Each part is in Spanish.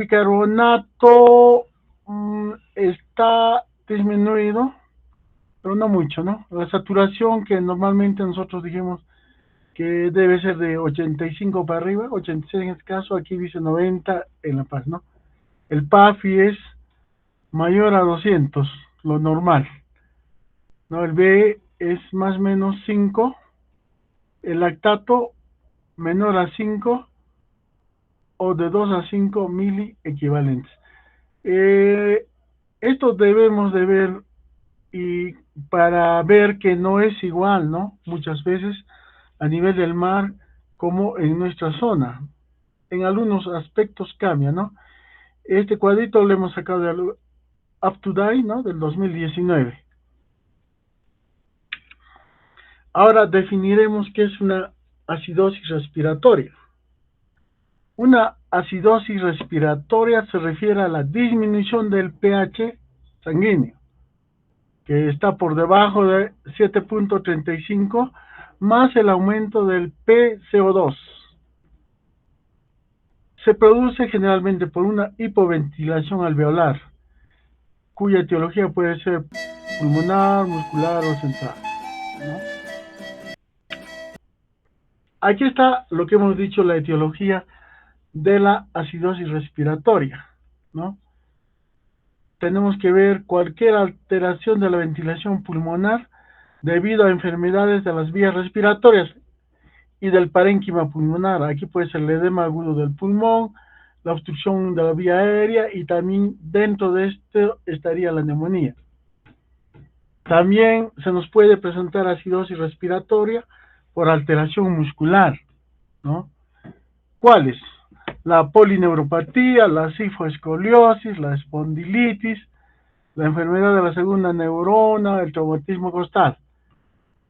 Bicarbonato está disminuido, pero no mucho, ¿no? La saturación que normalmente nosotros dijimos que debe ser de 85 para arriba, 86 en este caso, aquí dice 90 en La Paz, ¿no? El PAFI es mayor a 200, lo normal, ¿no? El B es más o menos 5, el lactato menor a 5 o de 2 a 5 mili equivalentes. Eh, Esto debemos de ver y para ver que no es igual, ¿no? Muchas veces a nivel del mar como en nuestra zona. En algunos aspectos cambia, ¿no? Este cuadrito lo hemos sacado de Up to Date, ¿no? Del 2019. Ahora definiremos qué es una acidosis respiratoria. Una acidosis respiratoria se refiere a la disminución del pH sanguíneo, que está por debajo de 7.35, más el aumento del PCO2. Se produce generalmente por una hipoventilación alveolar, cuya etiología puede ser pulmonar, muscular o central, ¿no? Aquí está lo que hemos dicho, la etiología de la acidosis respiratoria, ¿no? Tenemos que ver cualquier alteración de la ventilación pulmonar debido a enfermedades de las vías respiratorias y del parénquima pulmonar. Aquí puede ser el edema agudo del pulmón, la obstrucción de la vía aérea y también dentro de esto estaría la neumonía. También se nos puede presentar acidosis respiratoria por alteración muscular, ¿no? ¿Cuáles? La polineuropatía, la cifoescoliosis, la espondilitis, la enfermedad de la segunda neurona, el traumatismo costal.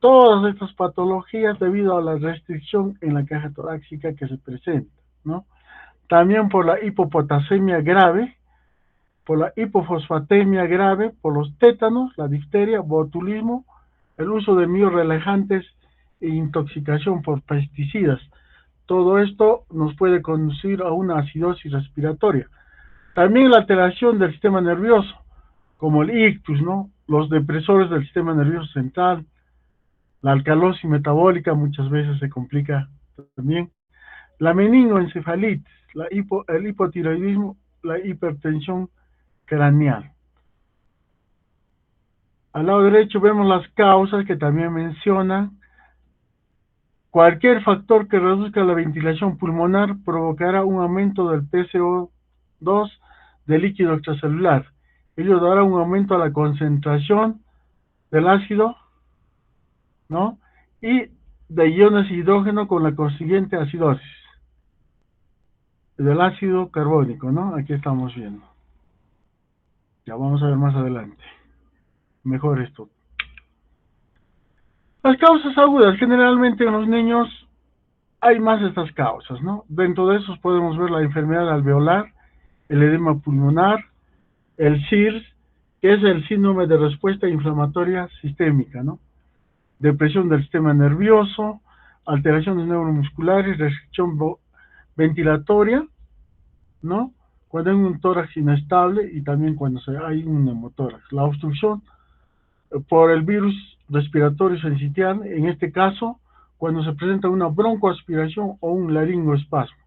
Todas estas patologías debido a la restricción en la caja torácica que se presenta, ¿no? También por la hipopotasemia grave, por la hipofosfatemia grave, por los tétanos, la difteria, botulismo, el uso de miorrelajantes e intoxicación por pesticidas. Todo esto nos puede conducir a una acidosis respiratoria. También la alteración del sistema nervioso, como el ictus, ¿no? Los depresores del sistema nervioso central, la alcalosis metabólica muchas veces se complica también. La meningoencefalitis, el hipotiroidismo, la hipertensión craneal. Al lado derecho vemos las causas que también mencionan. Cualquier factor que reduzca la ventilación pulmonar provocará un aumento del PCO2 del líquido extracelular. Ello dará un aumento a la concentración del ácido, ¿no? Y de iones de hidrógeno con la consiguiente acidosis del ácido carbónico, ¿no? Aquí estamos viendo. Ya vamos a ver más adelante. Mejor esto. Las causas agudas, generalmente en los niños hay más de estas causas, ¿no? Dentro de esos podemos ver la enfermedad alveolar, el edema pulmonar, el SIRS, que es el síndrome de respuesta inflamatoria sistémica, ¿no? Depresión del sistema nervioso, alteraciones neuromusculares, restricción ventilatoria, ¿no? Cuando hay un tórax inestable y también cuando hay un neumotórax. La obstrucción por el virus respiratorio sincitial, en este caso, cuando se presenta una broncoaspiración o un laringoespasmo.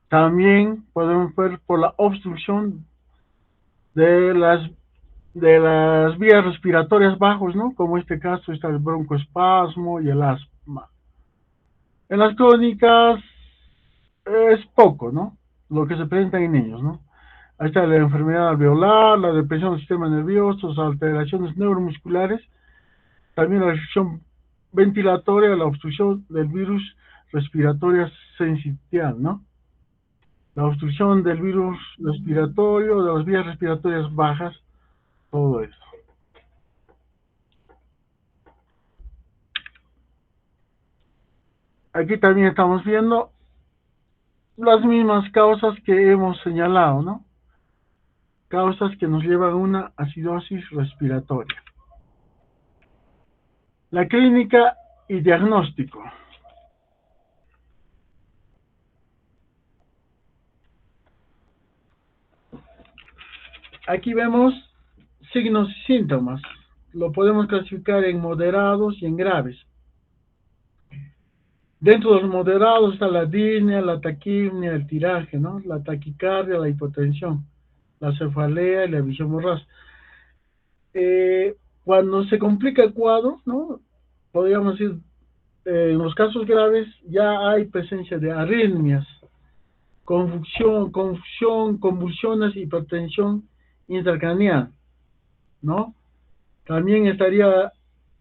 También podemos ver por la obstrucción de las vías respiratorias bajos, ¿no? Como en este caso está el broncoespasmo y el asma. En las crónicas es poco, ¿no? Lo que se presenta en niños, ¿no? Ahí está la enfermedad alveolar, la depresión del sistema nervioso, las alteraciones neuromusculares, también la restricción ventilatoria, la obstrucción del virus respiratorio sincitial, ¿no? La obstrucción del virus respiratorio, de las vías respiratorias bajas, todo eso. Aquí también estamos viendo las mismas causas que hemos señalado, ¿no? Causas que nos llevan a una acidosis respiratoria. La clínica y diagnóstico. Aquí vemos signos y síntomas. Lo podemos clasificar en moderados y en graves. Dentro de los moderados está la disnea, la taquipnea, el tiraje, ¿no? La taquicardia, la hipotensión, la cefalea y la visión borrosa. Cuando se complica el cuadro, ¿no? Podríamos decir, en los casos graves ya hay presencia de arritmias, confusión, convulsiones, hipertensión intracraneal, ¿no? También estaría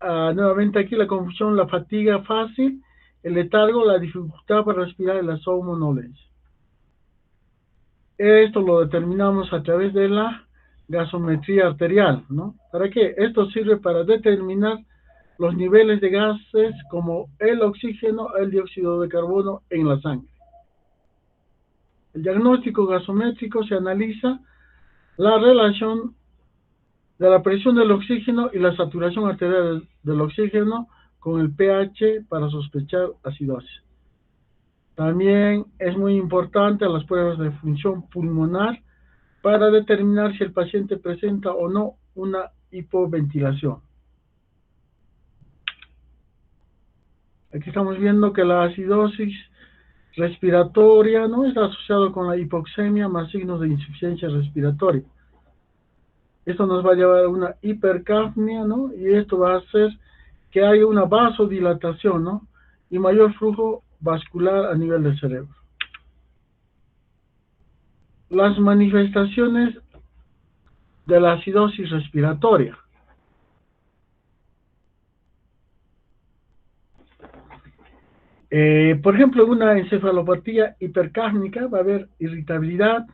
nuevamente aquí la confusión, la fatiga fácil, el letargo, la dificultad para respirar y la somnolencia. Esto lo determinamos a través de la gasometría arterial, ¿no? ¿Para qué? Esto sirve para determinar los niveles de gases como el oxígeno, el dióxido de carbono en la sangre. El diagnóstico gasométrico se analiza la relación de la presión del oxígeno y la saturación arterial del oxígeno con el pH para sospechar acidosis. También es muy importante las pruebas de función pulmonar para determinar si el paciente presenta o no una hipoventilación. Aquí estamos viendo que la acidosis respiratoria no está asociado con la hipoxemia más signos de insuficiencia respiratoria. Esto nos va a llevar a una hipercapnia, ¿no? Y esto va a hacer que haya una vasodilatación, ¿no? Y mayor flujo vascular a nivel del cerebro. Las manifestaciones de la acidosis respiratoria. Por ejemplo, en una encefalopatía hipercárnica va a haber irritabilidad,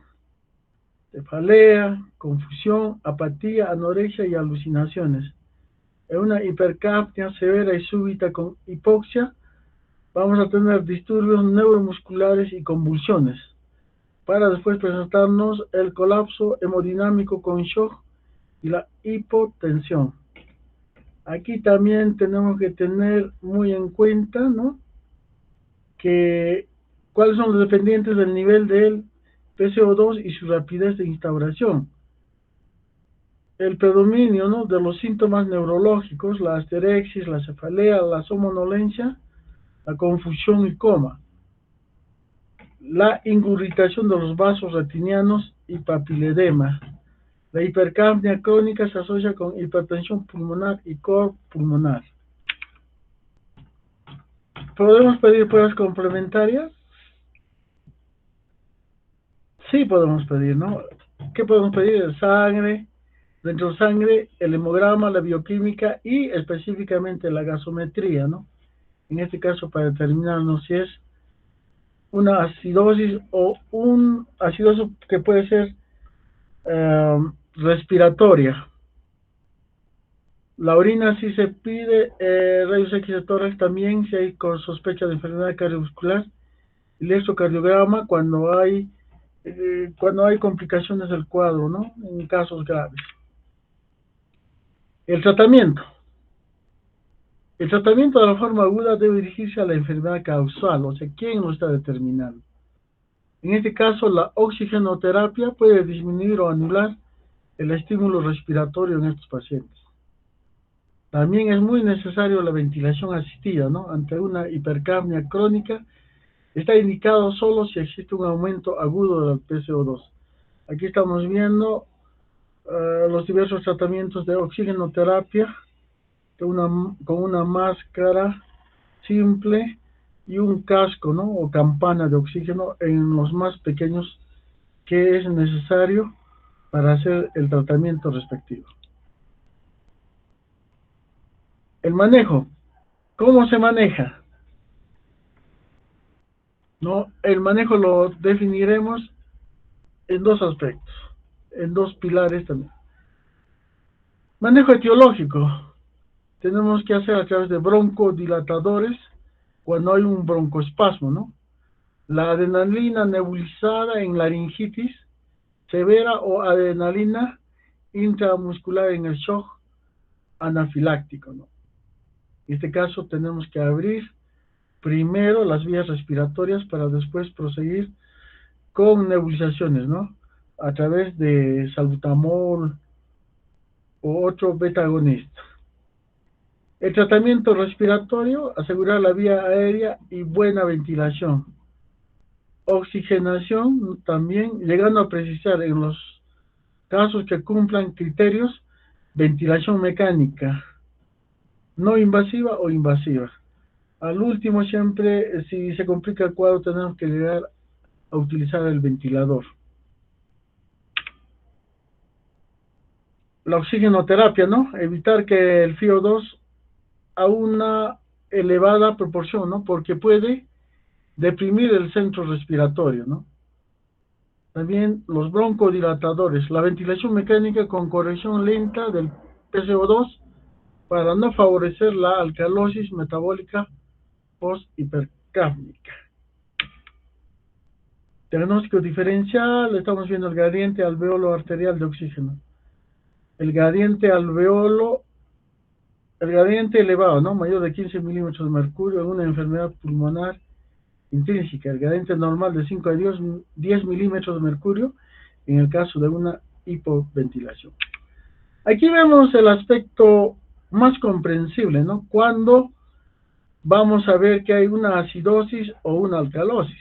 cefalea, confusión, apatía, anorexia y alucinaciones. En una hipercapnia severa y súbita con hipoxia, vamos a tener disturbios neuromusculares y convulsiones, para después presentarnos el colapso hemodinámico con shock y la hipotensión. Aquí también tenemos que tener muy en cuenta, ¿no?, que cuáles son los dependientes del nivel del PCO2 y su rapidez de instauración. El predominio, ¿no?, de los síntomas neurológicos, la asterexis, la cefalea, la somnolencia, la confusión y coma. La ingurgitación de los vasos retinianos y papiledema. La hipercapnia crónica se asocia con hipertensión pulmonar y cor pulmonar. ¿Podemos pedir pruebas complementarias? Sí podemos pedir, ¿no? ¿Qué podemos pedir? El sangre, dentro de sangre, el hemograma, la bioquímica y específicamente la gasometría, ¿no? En este caso para determinarnos si es una acidosis o un acidosis que puede ser respiratoria. La orina sí se pide, rayos X de tórax también si hay con sospecha de enfermedad cardiovascular, el electrocardiograma cuando hay complicaciones del cuadro, ¿no?, en casos graves. El tratamiento. El tratamiento de la forma aguda debe dirigirse a la enfermedad causal, o sea, ¿quién lo está determinando? En este caso, la oxigenoterapia puede disminuir o anular el estímulo respiratorio en estos pacientes. También es muy necesario la ventilación asistida, ¿no? Ante una hipercapnia crónica, está indicado solo si existe un aumento agudo del PCO2. Aquí estamos viendo los diversos tratamientos de oxigenoterapia con una máscara simple y un casco, ¿no?, o campana de oxígeno en los más pequeños que es necesario para hacer el tratamiento respectivo. El manejo. ¿Cómo se maneja? ¿No? El manejo lo definiremos en dos aspectos, en dos pilares también. Manejo etiológico. Tenemos que hacer a través de broncodilatadores cuando hay un broncoespasmo, ¿no? La adrenalina nebulizada en laringitis severa o adrenalina intramuscular en el shock anafiláctico, ¿no? En este caso tenemos que abrir primero las vías respiratorias para después proseguir con nebulizaciones, ¿no? a través de salbutamol o otro beta-agonista. El tratamiento respiratorio, asegurar la vía aérea y buena ventilación. Oxigenación también, llegando a precisar en los casos que cumplan criterios, ventilación mecánica, no invasiva o invasiva. Al último, siempre, si se complica el cuadro, tenemos que llegar a utilizar el ventilador. La oxigenoterapia, ¿no? Evitar que el FiO2 a una elevada proporción, ¿no? Porque puede deprimir el centro respiratorio, ¿no? También los broncodilatadores, la ventilación mecánica con corrección lenta del PCO2 para no favorecer la alcalosis metabólica post-hipercápnica. Diagnóstico diferencial, estamos viendo el gradiente alveolo arterial de oxígeno. El gradiente alveolo, el gradiente elevado, ¿no? Mayor de 15 milímetros de mercurio en una enfermedad pulmonar intrínseca. El gradiente normal de 5 a 10 milímetros de mercurio en el caso de una hipoventilación. Aquí vemos el aspecto más comprensible, ¿no? Cuando vamos a ver que hay una acidosis o una alcalosis.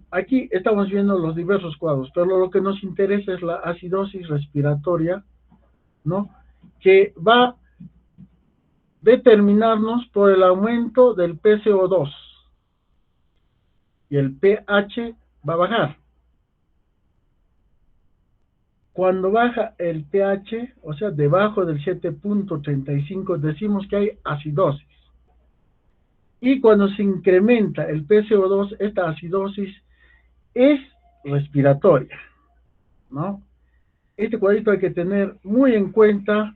Aquí estamos viendo los diversos cuadros, pero lo que nos interesa es la acidosis respiratoria, ¿no? Que va a determinarnos por el aumento del PCO2 y el pH va a bajar. Cuando baja el pH, o sea, debajo del 7.35, decimos que hay acidosis. Y cuando se incrementa el PCO2, esta acidosis es respiratoria, ¿no? Este cuadrito hay que tener muy en cuenta.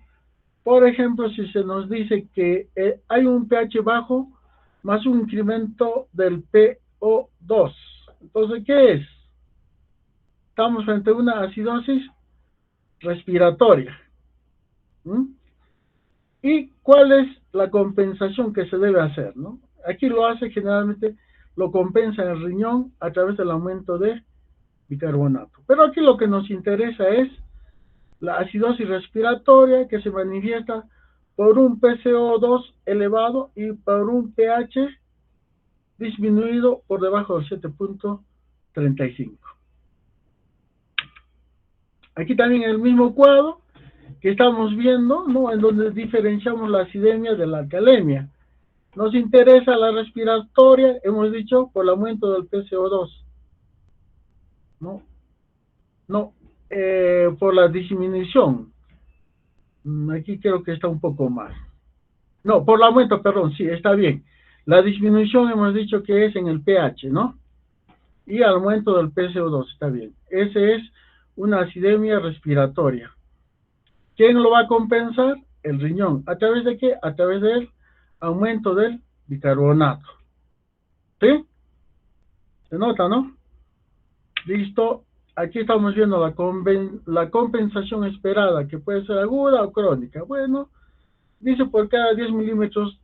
Por ejemplo, si se nos dice que hay un pH bajo más un incremento del PO2. Entonces, ¿qué es? Estamos frente a una acidosis respiratoria. ¿Mm? ¿Y cuál es la compensación que se debe hacer, ¿no? Aquí lo hace generalmente, lo compensa el riñón a través del aumento de bicarbonato. Pero aquí lo que nos interesa es la acidosis respiratoria que se manifiesta por un PCO2 elevado y por un pH disminuido por debajo del 7.35. Aquí también el mismo cuadro que estamos viendo, ¿no? En donde diferenciamos la acidemia de la alcalemia. Nos interesa la respiratoria, hemos dicho, por el aumento del PCO2, ¿no? No, por la disminución. Aquí creo que está un poco mal. No, por el aumento, perdón, sí, está bien. La disminución hemos dicho que es en el pH, ¿no? Y aumento del PCO2, está bien. Ese es una acidemia respiratoria. ¿Quién lo va a compensar? El riñón. ¿A través de qué? A través del aumento del bicarbonato. ¿Sí? ¿Se nota, no? Listo. Aquí estamos viendo la compensación esperada, que puede ser aguda o crónica. Bueno, dice por cada 10 milímetros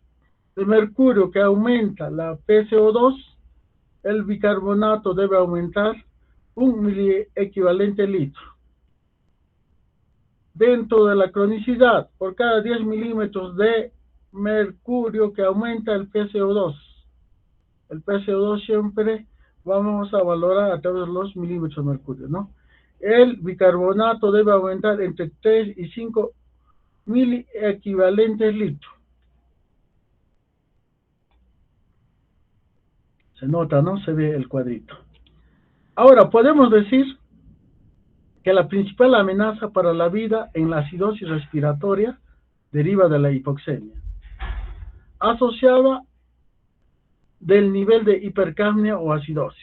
de mercurio que aumenta la PCO2, el bicarbonato debe aumentar un miliequivalente litro. Dentro de la cronicidad, por cada 10 milímetros de mercurio que aumenta el PCO2. El PCO2 siempre vamos a valorar a través de los milímetros de mercurio, ¿no? El bicarbonato debe aumentar entre 3 y 5 miliequivalentes litros. Se nota, ¿no? Se ve el cuadrito. Ahora, podemos decir que la principal amenaza para la vida en la acidosis respiratoria deriva de la hipoxemia, asociada del nivel de hipercapnia o acidosis.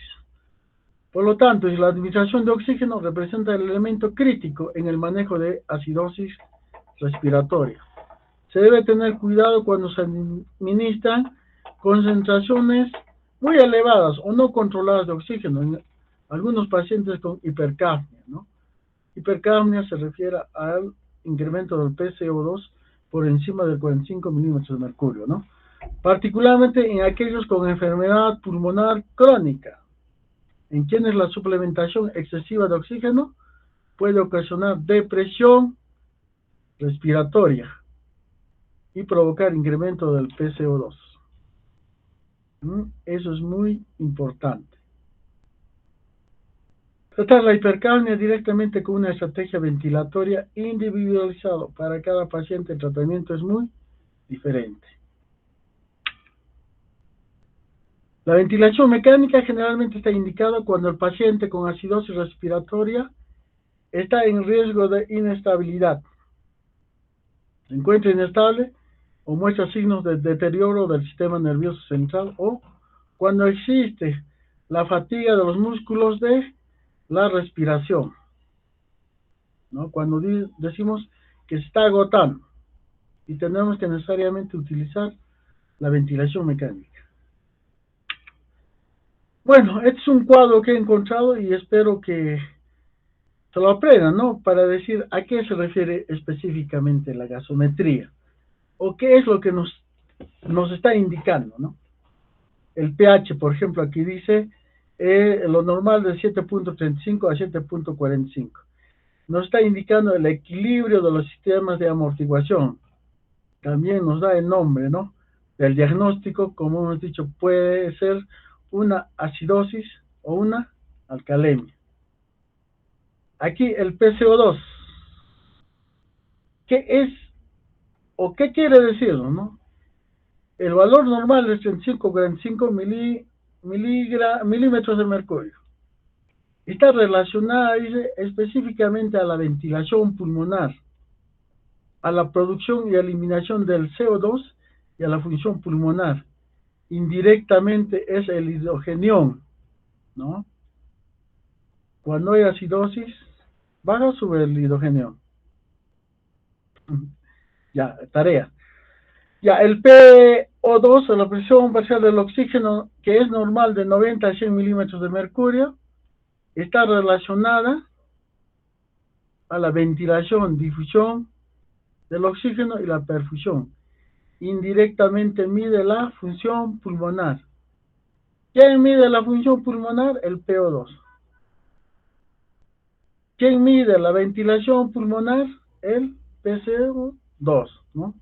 Por lo tanto, la administración de oxígeno representa el elemento crítico en el manejo de acidosis respiratoria. Se debe tener cuidado cuando se administran concentraciones muy elevadas o no controladas de oxígeno en algunos pacientes con hipercapnia, ¿no? Hipercapnia se refiere al incremento del PCO2 por encima del 45 milímetros de mercurio, ¿no? Particularmente en aquellos con enfermedad pulmonar crónica, en quienes la suplementación excesiva de oxígeno puede ocasionar depresión respiratoria y provocar incremento del PCO2. Eso es muy importante. Tratar la hipercapnia directamente con una estrategia ventilatoria individualizada. Para cada paciente el tratamiento es muy diferente. La ventilación mecánica generalmente está indicada cuando el paciente con acidosis respiratoria está en riesgo de inestabilidad, se encuentra inestable o muestra signos de deterioro del sistema nervioso central, o cuando existe la fatiga de los músculos de la respiración, ¿no? Cuando decimos que se está agotando y tenemos que necesariamente utilizar la ventilación mecánica. Bueno, este es un cuadro que he encontrado y espero que se lo aprendan, ¿no? Para decir a qué se refiere específicamente la gasometría o qué es lo que nos está indicando, ¿no? El pH, por ejemplo, aquí dice lo normal de 7.35 a 7.45. Nos está indicando el equilibrio de los sistemas de amortiguación. También nos da el nombre, ¿no? Del diagnóstico, como hemos dicho, puede ser una acidosis o una alcalemia. Aquí el PCO2. ¿Qué es o qué quiere decirlo, no? El valor normal es 35 milímetros de mercurio. Está relacionada, dice, específicamente a la ventilación pulmonar, a la producción y eliminación del CO2 y a la función pulmonar. Indirectamente es el hidrogenión, ¿no? Cuando hay acidosis, baja o sube el hidrogenión. Ya, tarea. Ya, el PO2, o la presión parcial del oxígeno, que es normal de 90 a 100 milímetros de mercurio, está relacionada a la ventilación, difusión del oxígeno y la perfusión. Indirectamente mide la función pulmonar. ¿Quién mide la función pulmonar? El PO2. ¿Quién mide la ventilación pulmonar? El PCO2, ¿no?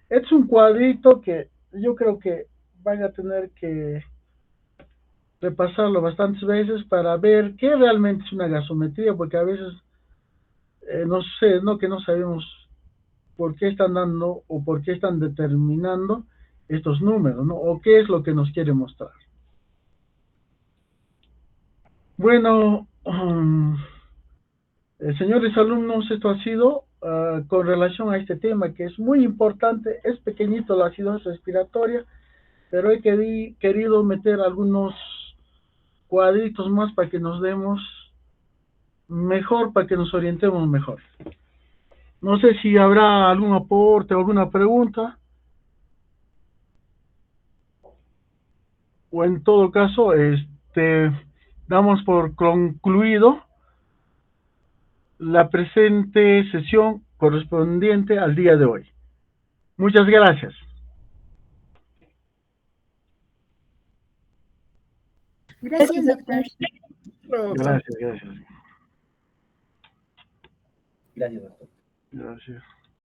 Este es un cuadrito que yo creo que van a tener que repasarlo bastantes veces para ver qué realmente es una gasometría, porque a veces no sé, ¿no? Que no sabemos por qué están dando o por qué están determinando estos números, ¿no? O qué es lo que nos quiere mostrar. Bueno, señores alumnos, esto ha sido con relación a este tema que es muy importante. Es pequeñito la acidosis respiratoria, pero he querido meter algunos cuadritos más para que nos demos mejor, para que nos orientemos mejor. No sé si habrá algún aporte o alguna pregunta, o en todo caso, damos por concluido la presente sesión correspondiente al día de hoy. Muchas gracias. Gracias, doctor. Gracias, gracias. Gracias, doctor. Gracias.